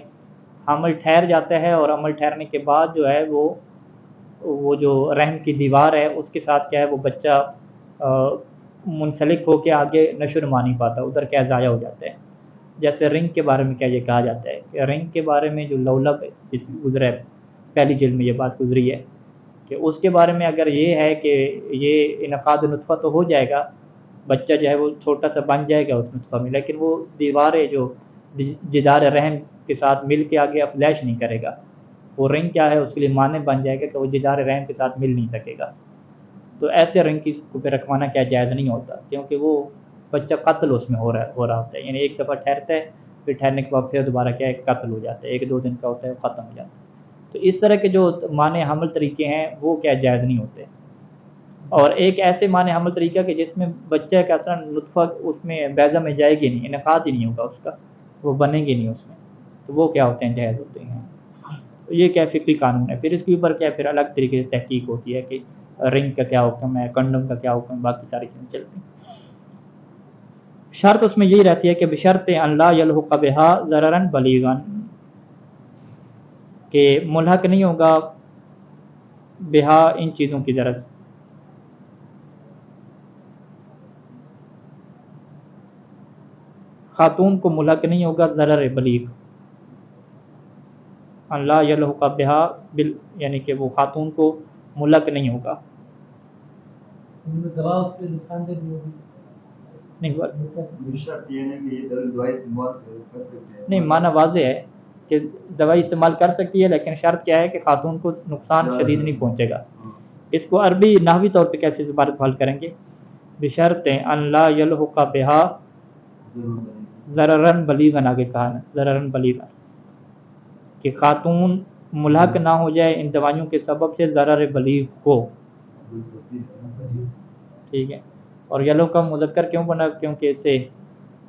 حمل ٹھہر جاتا ہے اور حمل ٹھہرنے کے بعد جو ہے وہ جو رحم کی دیوار ہے اس کے ساتھ کیا ہے وہ بچہ منسلک ہو کے آگے نشو نما نہیں پاتا، ادھر کیا ضائع ہو جاتا ہے۔ جیسے رنگ کے بارے میں کیا یہ کہا جاتا ہے کہ رنگ کے بارے میں جو لولب گزرا ہے پہلی جلد میں یہ بات گزری ہے کہ اس کے بارے میں اگر یہ ہے کہ یہ انعقاد نطفہ تو ہو جائے گا، بچہ جو ہے وہ چھوٹا سا بن جائے گا اس نطفہ میں، لیکن وہ دیواریں جو جدار رحم کے ساتھ مل کے آگے افزائش نہیں کرے گا، وہ رنگ کیا ہے اس کے لیے مانع بن جائے گا کہ وہ جدار رحم کے ساتھ مل نہیں سکے گا۔ تو ایسے رنگ کی کو پہ رکھوانا کیا جائز نہیں ہوتا، کیونکہ وہ بچہ قتل اس میں ہو رہا ہوتا ہے، یعنی ایک دفعہ ٹھہرتا ہے پھر ٹھہرنے کے بعد پھر دوبارہ کیا ہے قتل ہو جاتا ہے، ایک دو دن کا ہوتا ہے وہ ختم ہو جاتا ہے۔ تو اس طرح کے جو مانع حمل طریقے ہیں وہ کیا جائز نہیں ہوتے۔ اور ایک ایسے مانع حمل طریقہ کہ جس میں بچہ کا اصلا نطفہ اس میں بیضہ میں جائے گی نہیں، انعقاد ہی نہیں ہوگا اس کا، وہ بنے گی نہیں اس میں، تو وہ کیا ہوتے ہیں جائز ہوتے ہیں۔ تو یہ کیا فقہی قانون ہے، پھر اس کے اوپر کیا پھر الگ طریقے سے تحقیق ہوتی ہے کہ رنگ کا کیا حکم ہے، کنڈم کا کیا حکم ہے، باقی ساری چیزیں چلتی ہیں۔ شرط اس میں یہی رہتی ہے کہ بشرط ان لا یلحق بها ضررا بلیغا، کہ ملحق نہیں ہوگا بہا ان چیزوں کی ضرر، خاتون کو ملحق نہیں ہوگا ضرر بلیغ، ان لا یلحق بہا یعنی کہ وہ خاتون کو ملحق نہیں ہوگا، دوا اس پہ نقصان دہ نہیں ہوگی، نہیں معنی واضح ہے کہ دوائی استعمال کر سکتی ہے، لیکن شرط کیا ہے کہ خاتون کو نقصان شدید نہیں پہنچے گا۔ اس کو عربی نحوی طور پہ کیسے اس عبارت کو حل کریں گے؟ بشرط ان لا یلحق بہا ضررا بلیغا، آگے کہا نا ضررا بلیغا، کہ خاتون ملحق نہ ہو جائے ان دوائیوں کے سبب سے ضرر بلیغ کو، ٹھیک ہے۔ اور یلو کا مذکر کیوں بنا؟ کیونکہ اس سے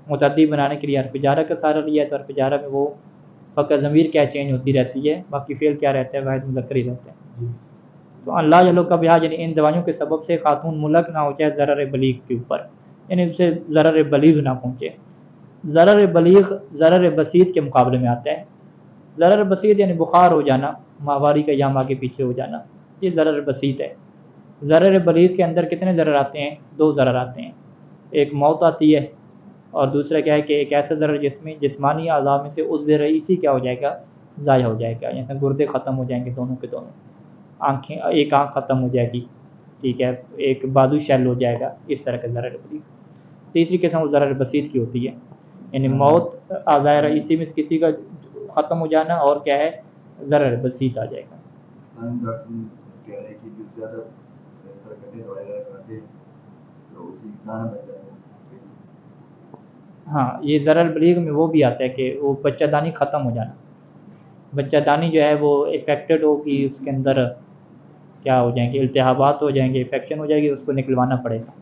متعدی بنانے کے لیے حرف جارہ کا سہارا لیا ہے، تو حرف جارہ میں وہ فقط ضمیر کیا چینج ہوتی رہتی ہے، باقی فعل کیا رہتا ہے واحد مذکر ہی رہتا ہے۔ تو اللہ یلو کا بہا یعنی ان دوائیوں کے سبب سے خاتون ملحق نہ ہو جائے ضرر بلیغ کے اوپر، یعنی اسے ضرر بلیغ نہ پہنچے۔ ضرر بلیغ ضرر بسیط کے مقابلے میں آتا ہے۔ ضرر بسیط یعنی بخار ہو جانا، ماہواری کا یام آگے پیچھے ہو جانا، یہ ضرر بسیط ہے۔ ضرر بلیغ کے اندر کتنے ضرر آتے ہیں؟ دو ضرر آتے ہیں، ایک موت آتی ہے اور دوسرا کیا ہے کہ ایک ایسا ضرر جس میں جسمانی اعضاء میں سے عضو رئیسی کیا ہو جائے گا، ضائع ہو جائے گا، جیسے گردے ختم ہو جائیں گے دونوں کے دونوں، آنکھیں ایک آنکھ ختم ہو جائے گی، ٹھیک ہے، ایک بازو شیل ہو جائے گا، اس طرح کا ضرر بلیغ۔ تیسری قسم وہ ضرر بسیط کی ہوتی ہے، یعنی موت اعضاء رئیسی میں سے کسی کا ختم ہو جانا اور کیا ہے ضرر بسیط آ جائے گا۔ ہاں یہ ذرا البلیغ میں وہ بھی آتا ہے کہ وہ بچہ دانی ختم ہو جانا، بچہ دانی جو ہے وہ افیکٹڈ ہوگی، اس کے اندر کیا ہو جائیں گے، التہابات ہو جائیں گے، انفیکشن ہو جائے گی، اس کو نکلوانا پڑے گا۔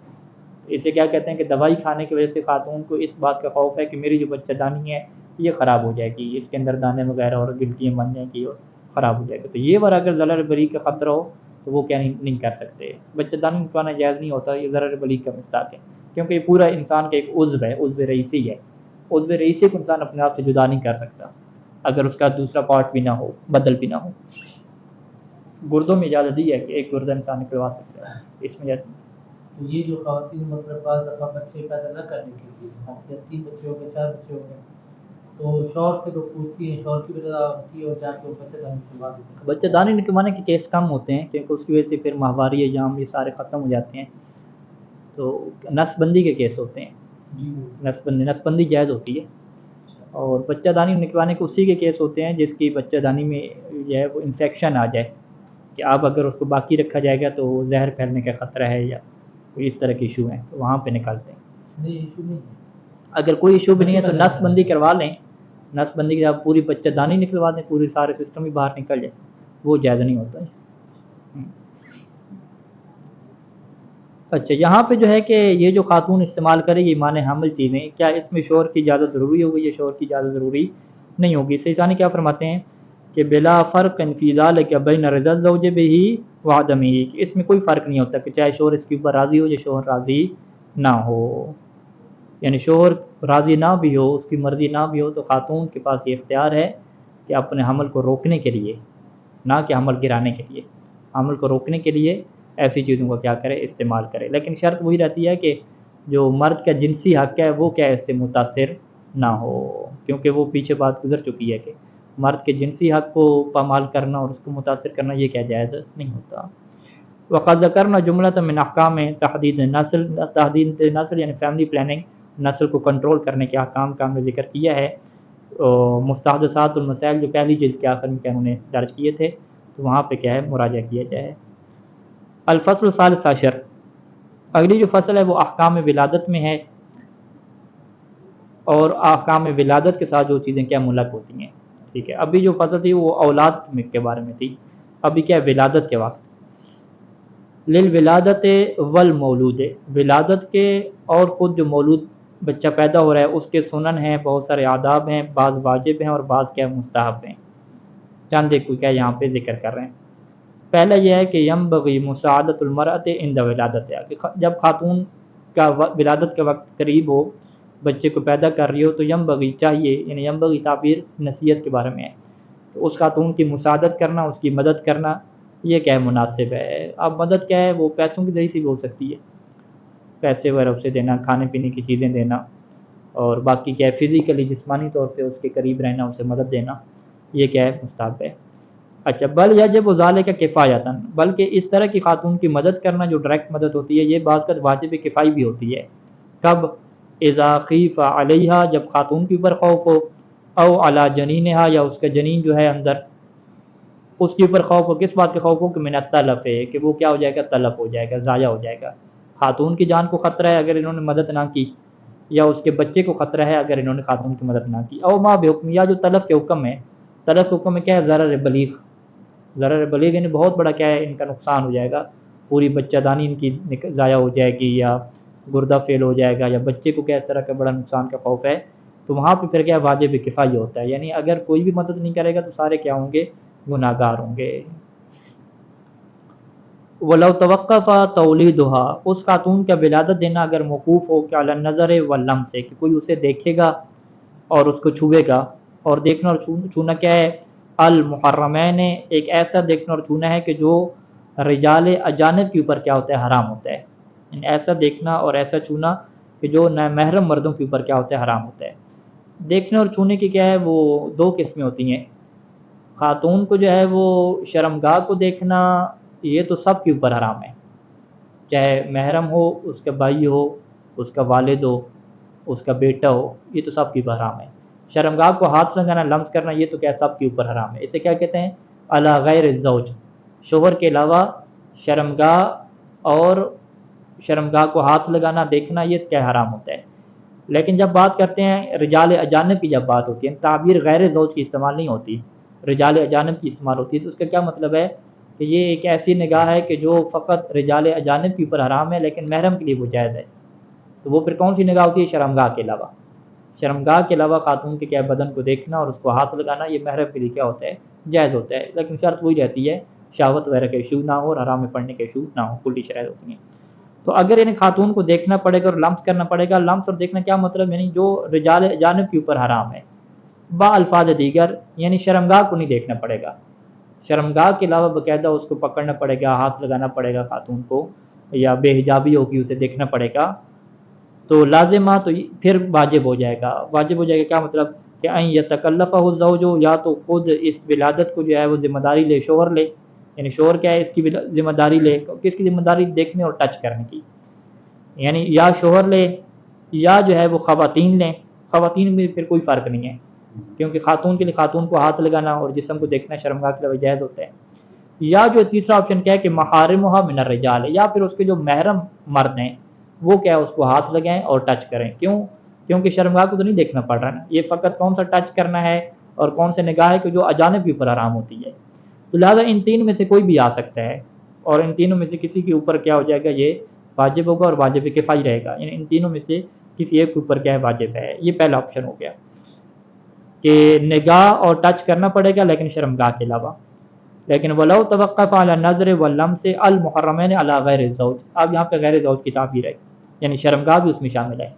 اسے کیا کہتے ہیں کہ دوائی کھانے کی وجہ سے خاتون کو اس بات کا خوف ہے کہ میری جو بچہ دانی ہے یہ خراب ہو جائے گی، اس کے اندر دانے وغیرہ اور گلٹیاں بن جائیں گی اور خراب ہو جائے گا۔ تو یہ بار اگر ضرر بری کا خطرہ ہو تو وہ کیا نہیں کر سکتے، بچہ دانی نکلوانا جائز نہیں ہوتا، یہ ضرر بری کا مستاق ہے، کیونکہ یہ پورا انسان کا ایک عضو ہے، عضو رئیسی ہے، عضو رئیسی کو انسان اپنے آپ سے جدا نہیں کر سکتا اگر اس کا دوسرا پارٹ بھی نہ ہو، بدل بھی نہ ہو۔ گردوں میں اجازت دی ہے کہ ایک گردہ انسان نکلوا سکتا ہے، اس میں تو یہ جو خواتین مطلب بعض دفعہ بچے پیدا نہ کرنے کے لیے، یا 3 بچے ہو گئے 4 بچے ہو گئے، تو شوہر سے لوگ پوچھتی ہیں، شوہر کی بھی رضا ہوتی ہے اور جا کے وہ بچہ دانی نکلوا دیتے ہیں۔ بچہ دانی نکلوانے کے کیس کم ہوتے ہیں کیونکہ اس کی وجہ سے پھر ماہواری ایام یہ سارے ختم ہو جاتے ہیں، تو نس بندی کے کیس ہوتے ہیں، جی نس بندی جائز ہوتی ہے، اور بچہ دانی نکلوانے کے اسی کے کیس ہوتے ہیں جس کی بچہ دانی میں جو ہے وہ انفیکشن آ جائے، کہ اب اگر اس کو باقی رکھا جائے گا تو زہر پھیلنے کا خطرہ ہے یا کوئی اس طرح کے ایشو ہیں، تو وہاں پہ نکالتے ہیں۔ نہیں ایشو نہیں ہے، اگر کوئی ایشو بھی نہیں ہے تو نس بندی کروا لیں، نس بندی کے جب پوری بچہ دانی نکلوا دیں، پوری سارے سسٹم ہی باہر نکل جائے، وہ جائز نہیں ہوتا ہے۔ اچھا یہاں پہ جو ہے کہ یہ جو خاتون استعمال کرے گی معنی حمل چیزیں، کیا اس میں شوہر کی اجازت ضروری ہوگی یا شوہر کی اجازت ضروری نہیں ہوگی؟ سیسانی کیا فرماتے ہیں کہ بلا فرق فی ذلک بین رضا الزوج بہ و عدمہ، کہ اس میں کوئی فرق نہیں ہوتا کہ چاہے شوہر اس کے اوپر راضی ہو یا شوہر راضی نہ ہو، یعنی شوہر راضی نہ بھی ہو، اس کی مرضی نہ بھی ہو، تو خاتون کے پاس یہ اختیار ہے کہ اپنے حمل کو روکنے کے لیے، نہ کہ حمل گرانے کے لیے، حمل کو روکنے کے لیے ایسی چیزوں کا کیا کرے، استعمال کرے، لیکن شرط وہی رہتی ہے کہ جو مرد کا جنسی حق ہے وہ کیا اس سے متاثر نہ ہو، کیونکہ وہ پیچھے بات گزر چکی ہے کہ مرد کے جنسی حق کو پامال کرنا اور اس کو متاثر کرنا یہ کیا جائز نہیں ہوتا۔ وقد ذکرنا جملۃ من احکام تحدید نسل یعنی فیملی پلاننگ، نسل کو کنٹرول کرنے کے احکام کا ہم نے ذکر کیا ہے، مستحدثات المسائل جو پہلی جلد کے آخر میں انہوں نے درج کیے تھے، تو وہاں پہ کیا ہے مراجعہ کیا جائے۔ الفصل الثالث عشر، اگلی جو فصل ہے وہ احکام ولادت میں ہے، اور احکام ولادت کے ساتھ جو چیزیں کیا ملک ہوتی ہیں، ٹھیک ہے۔ ابھی جو فصل تھی وہ اولاد کے بارے میں تھی، ابھی کیا ولادت کے وقت، للولادت والمولود، ولادت کے اور خود جو مولود بچہ پیدا ہو رہا ہے اس کے سنن ہیں، بہت سارے آداب ہیں، بعض واجب ہیں اور بعض کیا مستحب ہیں، چند ایک کیا یہاں پہ ذکر کر رہے ہیں۔ پہلا یہ ہے کہ ینبغی مساعدۃ المرأۃ عند ولادتها، کہ جب خاتون کا ولادت کا وقت قریب ہو، بچے کو پیدا کر رہی ہو، تو ینبغی چاہیے، یعنی ینبغی تعبیر نصیحت کے بارے میں ہے، تو اس خاتون کی مساعدت کرنا، اس کی مدد کرنا، یہ کیا ہے مناسب ہے۔ اب مدد کیا ہے، وہ پیسوں کے ذریعے سے بھی ہو سکتی ہے، پیسے وغیرہ اسے دینا، کھانے پینے کی چیزیں دینا، اور باقی کیا ہے فزیکلی جسمانی طور پہ اس کے قریب رہنا، اسے مدد دینا، یہ کیا ہے مستحب ہے۔ اچھا بل یجب ذالک کفایۃ، بلکہ اس طرح کی خاتون کی مدد کرنا جو ڈائریکٹ مدد ہوتی ہے یہ بعض کا واجب کفائی بھی ہوتی ہے۔ کب؟ اذا خیف علیہا، جب خاتون کے اوپر خوف ہو، او علی جنینہا، یا اس کا جنین جو ہے اندر اس کے اوپر خوف ہو، کس بات کا خوف ہو کہ من التلف ہے، کہ وہ کیا ہو جائے گا، تلف ہو جائے گا، ضائع ہو جائے گا، خاتون کی جان کو خطرہ ہے اگر انہوں نے مدد نہ کی، یا اس کے بچے کو خطرہ ہے اگر انہوں نے خاتون کی مدد نہ کی، او ما بحکم، یا جو تلف کے حکم ہے، تلف کے حکم میں کیا ہے ضرر بلیغ، ضرر بلیغ یعنی بہت بڑا کیا ہے ان کا نقصان ہو جائے گا، پوری بچہ دانی ان کی ضائع ہو جائے گی، یا گردہ فیل ہو جائے گا، یا بچے کو کیا اس طرح کا بڑا نقصان کا خوف ہے، تو وہاں پہ پھر کیا واجب کفایہ ہوتا ہے، یعنی اگر کوئی بھی مدد نہیں کرے گا تو سارے کیا ہوں گے، گناہ گار ہوں گے۔ وَلَوْ تَوَقَّفَ تَوْلِيدُهَا، اس خاتون کا ولادت دینا اگر موقوف ہو کہ علی النظر واللمس، کہ کوئی اسے دیکھے گا اور اس کو چھوئے گا، اور دیکھنا اور چھونا کیا ہے، المحرمین، ایک ایسا دیکھنا اور چھونا ہے کہ جو رجال اجانب کے اوپر کیا ہوتا ہے، حرام ہوتا ہے، یعنی ایسا دیکھنا اور ایسا چھونا کہ جو نامحرم مردوں کے اوپر کیا ہوتا ہے، حرام ہوتا ہے۔ دیکھنے اور چھونے کی کیا ہے وہ دو قسمیں ہوتی ہیں، خاتون کو جو ہے وہ شرمگاہ کو دیکھنا یہ تو سب کے اوپر حرام ہے، چاہے محرم ہو، اس کا بھائی ہو، اس کا والد ہو، اس کا بیٹا ہو، یہ تو سب کے اوپر حرام ہے۔ شرمگاہ کو ہاتھ لگانا، لمس کرنا، یہ تو کیا سب کے اوپر حرام ہے، اسے کیا کہتے ہیں، علی غیر الزوج، شوہر کے علاوہ شرمگاہ اور شرمگاہ کو ہاتھ لگانا، دیکھنا، یہ کیا حرام ہوتا ہے۔ لیکن جب بات کرتے ہیں رجال اجانب کی، جب بات ہوتی ہے تعبیر غیر زوج کی استعمال نہیں ہوتی، رجال اجانب کی استعمال ہوتی ہے، تو اس کا کیا مطلب ہے کہ یہ ایک ایسی نگاہ ہے کہ جو فقط رجال اجانب کے اوپر حرام ہے لیکن محرم کے لیے وہ جائز ہے. تو وہ پھر کون سی نگاہ ہوتی ہے؟ شرمگاہ کے علاوہ. شرمگاہ کے علاوہ خاتون کے کیا بدن کو دیکھنا اور اس کو ہاتھ لگانا یہ محرم کے لیے کیا ہوتا ہے؟ جائز ہوتا ہے. لیکن شرط وہی رہتی ہے شہوت وغیرہ کے ایشو نہ ہو اور حرام میں پڑنے کے ایشو نہ ہو، کلی شرائط ہوتی ہیں. تو اگر انہیں خاتون کو دیکھنا پڑے گا اور لمس کرنا پڑے گا، لمس اور دیکھنا کیا مطلب، یعنی جو رجال جانب کے اوپر حرام ہے، با الفاظ دیگر یعنی شرمگاہ کو نہیں دیکھنا پڑے گا. شرمگاہ کے علاوہ باقاعدہ اس کو پکڑنا پڑے گا، ہاتھ لگانا پڑے گا خاتون کو، یا بے حجابی ہوگی اسے دیکھنا پڑے گا، تو لازمہ تو پھر واجب ہو جائے گا. واجب ہو جائے گا کیا مطلب کہ ان یتکلفہ الزوج، یا تو خود اس ولادت کو جو ہے وہ ذمہ داری لے، شوہر لے، یعنی شوہر کیا ہے اس کی ذمہ داری لے. کس کی ذمہ داری؟ دیکھنے اور ٹچ کرنے کی. یعنی یا شوہر لے یا جو ہے وہ خواتین لیں. خواتین میں پھر کوئی فرق نہیں ہے، کیونکہ خاتون کے لیے خاتون کو ہاتھ لگانا اور جسم کو دیکھنا شرمگاہ کے لیے جائز ہوتا ہے. یا جو تیسرا آپشن کیا ہے کہ محارمھا من الرجال ہے، یا پھر اس کے جو محرم مرد ہیں وہ کیا ہے اس کو ہاتھ لگائیں اور ٹچ کریں. کیوں؟ کیونکہ شرمگاہ کو تو نہیں دیکھنا پڑ رہا نا، یہ فقط کون سا ٹچ کرنا ہے اور کون سے نگاہ ہے کہ جو اجانب کے اوپر حرام ہوتی ہے. تو لہٰذا ان تین میں سے کوئی بھی آ سکتا ہے، اور ان تینوں میں سے کسی کے اوپر کیا ہو جائے گا، یہ واجب ہوگا اور واجب کفائی رہے گا. یعنی ان تینوں میں سے کسی ایک کے اوپر کیا ہے واجب ہے. یہ پہلا آپشن ہو گیا کہ نگاہ اور ٹچ کرنا پڑے گا لیکن شرمگاہ کے علاوہ. لیکن ولو توقف علی النظر واللمس المحرمین علی غیر الزوج، اب یہاں پہ غیر زوج کی تعبیر ہے، یعنی شرمگاہ بھی اس میں شامل ہے.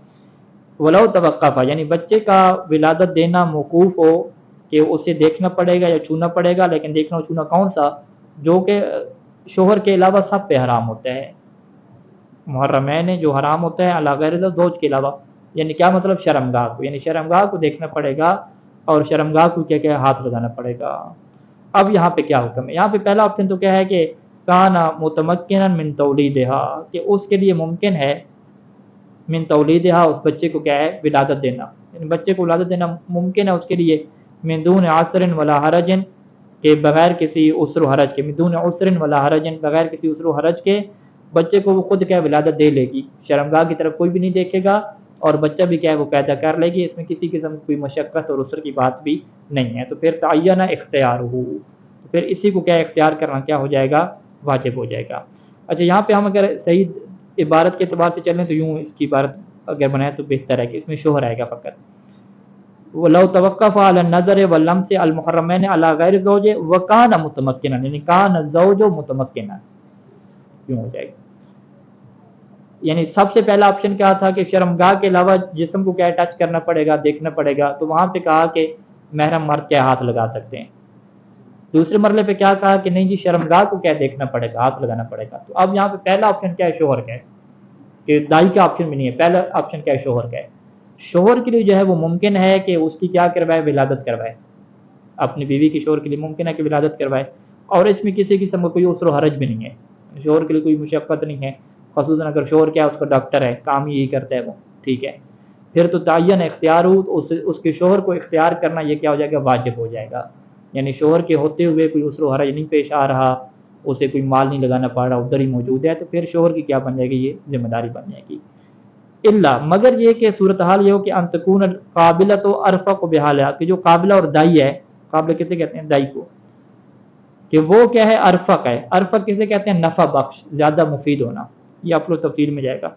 ولو توقف یعنی بچے کا ولادت دینا موقوف ہو کہ اسے دیکھنا پڑے گا یا چھونا پڑے گا، لیکن دیکھنا اور چھونا کون سا؟ جو کہ شوہر کے علاوہ سب پہ حرام ہوتا ہے. محرمین جو حرام ہوتا ہے علی غیر زوج کے علاوہ، یعنی کیا مطلب؟ شرمگاہ کو، یعنی شرمگاہ کو دیکھنا پڑے گا اور شرمگاہ کو کیا کیا ہاتھ لگانا پڑے گا. اب یہاں پہ کیا حکم ہے؟ یہاں پہ پہلا آپشن تو کیا ہے کہ کانا متمکنا من تولیدہا، کہ اس کے لیے ممکن ہے من تولیدہا اس بچے کو کیا ہے ولادت دینا، یعنی بچے کو ولادت دینا ممکن ہے اس کے لیے من دون عسر ولا حرج، کہ بغیر کسی عسر و حرج کے، من دون عسر ولا حرج، بغیر کسی عسر و حرج کے بچے کو وہ خود کیا ولادت دے لے گی. شرمگاہ کی طرف کوئی بھی نہیں دیکھے گا اور بچہ بھی کیا ہے وہ پیدا کر لے گی. اس میں کسی قسم کی کوئی مشقت اور عسر کی بات بھی نہیں ہے. تو پھر تعینہ اختیار ہو، تو پھر اسی کو کیا اختیار کرنا کیا ہو جائے گا؟ واجب ہو جائے گا. اچھا یہاں پہ ہم اگر صحیح عبارت کے اعتبار سے چلیں تو یوں اس کی عبارت اگر بنائے تو بہتر ہے کہ اس میں شوہر آئے گا فقط. وَلَوْ تَوَقَّفَ عَلَى النَّظَرِ وَاللَّمْسِ الْمُحَرَّمَيْنِ عَلَى غَيْرِ الزَّوْجِ وَكَانَ مُتَمَكِّنًا، یعنی کان الزوج متمکنا کیوں ہو جائے گا. یعنی سب سے پہلا آپشن کیا تھا کہ شرمگاہ کے علاوہ جسم کو کیا ٹچ کرنا پڑے گا، دیکھنا پڑے گا، تو وہاں پہ کہا کہ محرم مرد کیا ہاتھ لگا سکتے ہیں. دوسرے مرحلے پہ کیا کہا کہ نہیں جی شرمگاہ کو کیا دیکھنا پڑے گا، ہاتھ لگانا پڑے گا. تو اب یہاں پہ پہلا آپشن کیا ہے؟ شوہر کا ہے، کہ دائی کا آپشن بھی نہیں ہے. پہلا آپشن کیا ہے؟ شوہر کا ہے. شوہر کے لیے جو ہے وہ ممکن ہے کہ اس کی کیا کروائے؟ ولادت کروائے. اپنی بیوی کے شوہر کے لیے ممکن ہے کہ ولادت کروائے، اور اس میں کسی قسم کا کوئی عسر و حرج بھی نہیں ہے. شوہر کے لیے کوئی مشقت نہیں ہے، خصوصاً اگر شوہر کیا اس کا ڈاکٹر ہے، کام یہی کرتا ہے وہ، ٹھیک ہے. پھر تو تعین اختیار ہو، تو اس کے شوہر کو اختیار کرنا یہ کیا ہو جائے گا؟ واجب ہو جائے گا. یعنی شوہر کے ہوتے ہوئے کوئی عسر و حرج نہیں پیش آ رہا، اسے کوئی مال نہیں لگانا پڑ رہا، ادھر ہی موجود ہے، تو پھر شوہر کی کیا بن جائے گی؟ یہ ذمہ داری بن جائے گی. الا مگر یہ کہ صورتحال یہ ہو کہ ان تکون قابلۃ و ارفق بحالہ، کہ جو قابلہ اور دائی ہے، قابلہ کسے کہتے ہیں؟ دائی کو، کہ وہ کیا ہے؟ ارفق ہے. ارفق کسے کہتے ہیں؟ نفع بخش، زیادہ مفید ہونا. یہ آپ لوگ تفصیل میں جائے گا.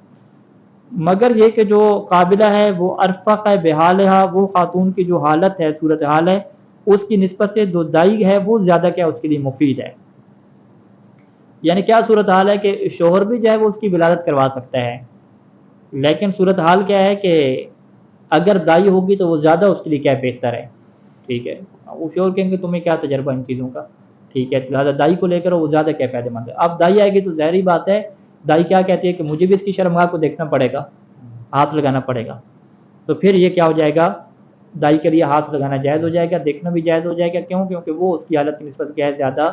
مگر یہ کہ جو قابلہ ہے وہ ارفق ہے بحالہ، وہ خاتون کی جو حالت ہے، صورتحال ہے، اس کی نسبت سے جو دائی ہے وہ زیادہ کیا اس کے لیے مفید ہے. یعنی کیا صورتحال ہے کہ شوہر بھی جو ہے وہ اس کی ولادت کروا سکتا ہے، لیکن صورتحال کیا ہے کہ اگر دائی ہوگی تو وہ زیادہ اس کے لیے کیا بہتر ہے. ٹھیک ہے، وہ شوہر کہیں گے تمہیں کیا تجربہ ان چیزوں کا، ٹھیک ہے، لہٰذا دائی کو لے کر وہ زیادہ کیا فائدہ مند ہے. اب دائی آئے گی تو ظاہری بات ہے دائی کیا کہتی ہے کہ مجھے بھی اس کی شرمگاہ کو دیکھنا پڑے گا، ہاتھ لگانا پڑے گا. تو پھر یہ کیا ہو جائے گا؟ دائی کے لیے ہاتھ لگانا جائز ہو جائے گا، دیکھنا بھی جائز ہو جائے گا. کیوں؟ کیونکہ وہ اس کی حالت کی نسبت کیا ہے؟ زیادہ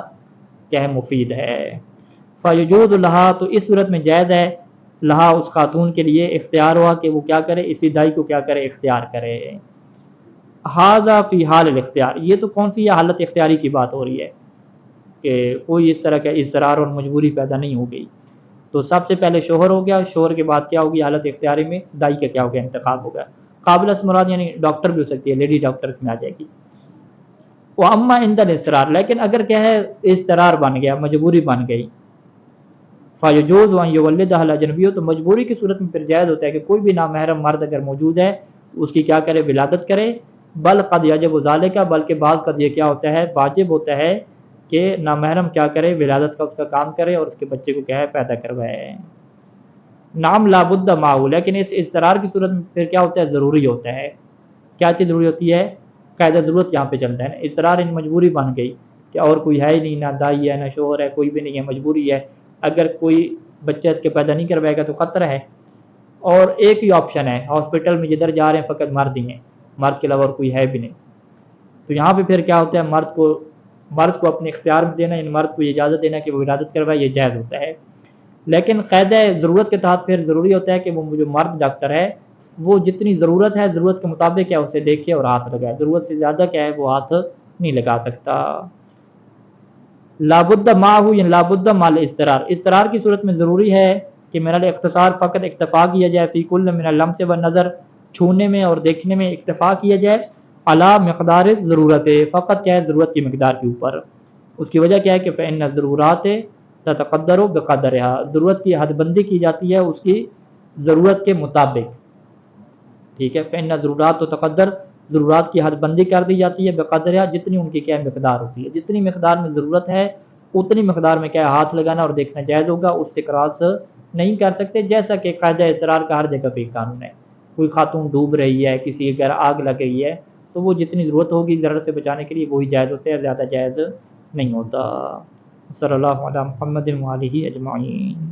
کیا ہے؟ مفید ہے. فیجوز لہا، تو اس صورت میں جائز ہے لہا اس خاتون کے لیے اختیار ہوا کہ وہ کیا کرے؟ اسی دائی کو کیا کرے؟ اختیار کرے. ہاذا فی حال الاختیار، یہ تو کون سی حالت اختیاری کی بات ہو رہی ہے کہ کوئی اس طرح کا اضطرار اور مجبوری پیدا نہیں ہو گئی. تو سب سے پہلے شوہر ہو گیا، شوہر کے بعد کیا ہوگی حالت اختیاری میں دائی کا کیا ہو گیا انتخاب ہوگا. قابل مراد یعنی ڈاکٹر بھی ہو سکتی ہے، لیڈی ڈاکٹر اس میں آ جائے گی. وہ اما عند الاضطرار، لیکن اگر کیا ہے اضطرار بن گیا، مجبوری بن گئی، فیجوز وان یولد الاجنبی، تو مجبوری کی صورت میں پھر جائز ہوتا ہے کہ کوئی بھی نامحرم مرد اگر موجود ہے اس کی کیا کرے، ولادت کرے. بل قد یجب ذالک، بلکہ بعض قد یہ کیا ہوتا ہے واجب ہوتا ہے کہ نامحرم کیا کرے، ولادت کا اس کا کام کرے اور اس کے بچے کو کیا ہے پیدا کروائے. نام لابد معه، لیکن اس اضطرار کی صورت میں پھر کیا ہوتا ہے ضروری ہوتا ہے. کیا چیز ضروری ہوتی ہے؟ قاعدہ ضرورت یہاں پہ چلتا ہے نا. اضطرار ان مجبوری بن گئی کہ اور کوئی ہے ہی نہیں، نہ دائی ہے نہ شوہر ہے، کوئی بھی نہیں ہے، مجبوری ہے. اگر کوئی بچہ اس کے پیدا نہیں کروائے گا تو خطرہ ہے. اور ایک ہی آپشن ہے ہاسپٹل میں جدھر جا رہے ہیں فقط مرد ہی ہیں، مرد کے علاوہ اور کوئی ہے بھی نہیں. تو یہاں پہ پھر کیا ہوتا ہے مرد کو اپنے اختیار میں دینا، ان مرد کو یہ اجازت دینا کہ وہ ولادت کروائے، یہ جائز ہوتا ہے. لیکن قید ضرورت کے تحت پھر ضروری ہوتا ہے کہ وہ جو مرد ڈاکٹر ہے وہ جتنی ضرورت ہے ضرورت کے مطابق کیا اسے دیکھے اور ہاتھ لگائے، ضرورت سے زیادہ کیا ہے وہ ہاتھ نہیں لگا سکتا. لابد معه یا لابد مال اضطرار، اضطرار کی صورت میں ضروری ہے کہ میرا اختصار فقط اکتفا کیا جائے، فی کل من اللمس والنظر، چھونے میں اور دیکھنے میں اکتفا کیا جائے، علی مقدار ضرورت، فقط کیا ہے ضرورت کی مقدار کے اوپر. اس کی وجہ کیا ہے کہ فإن الضرورات تتقدر بقدرها، ضرورت کی حد بندی کی جاتی ہے اس کی ضرورت کے مطابق. ٹھیک ہے، فإن الضرورات تتقدر، ضرورات کی حد بندی کر دی جاتی ہے بقدرها، جتنی ان کی کیا مقدار ہوتی ہے. جتنی مقدار میں ضرورت ہے اتنی مقدار میں کیا ہاتھ لگانا اور دیکھنا جائز ہوگا، اس سے کراس نہیں کر سکتے. جیسا کہ قاعدہ اضطرار کا ہر جگہ پہ قانون ہے. کوئی خاتون ڈوب رہی ہے، کسی کے گھر آگ لگ گئی ہے، تو وہ جتنی ضرورت ہوگی ضرر سے بچانے کے لیے وہی جائز ہوتے ہیں، زیادہ جائز نہیں ہوتا. صلی اللہ علیہ محمد وآلہ اجمعین.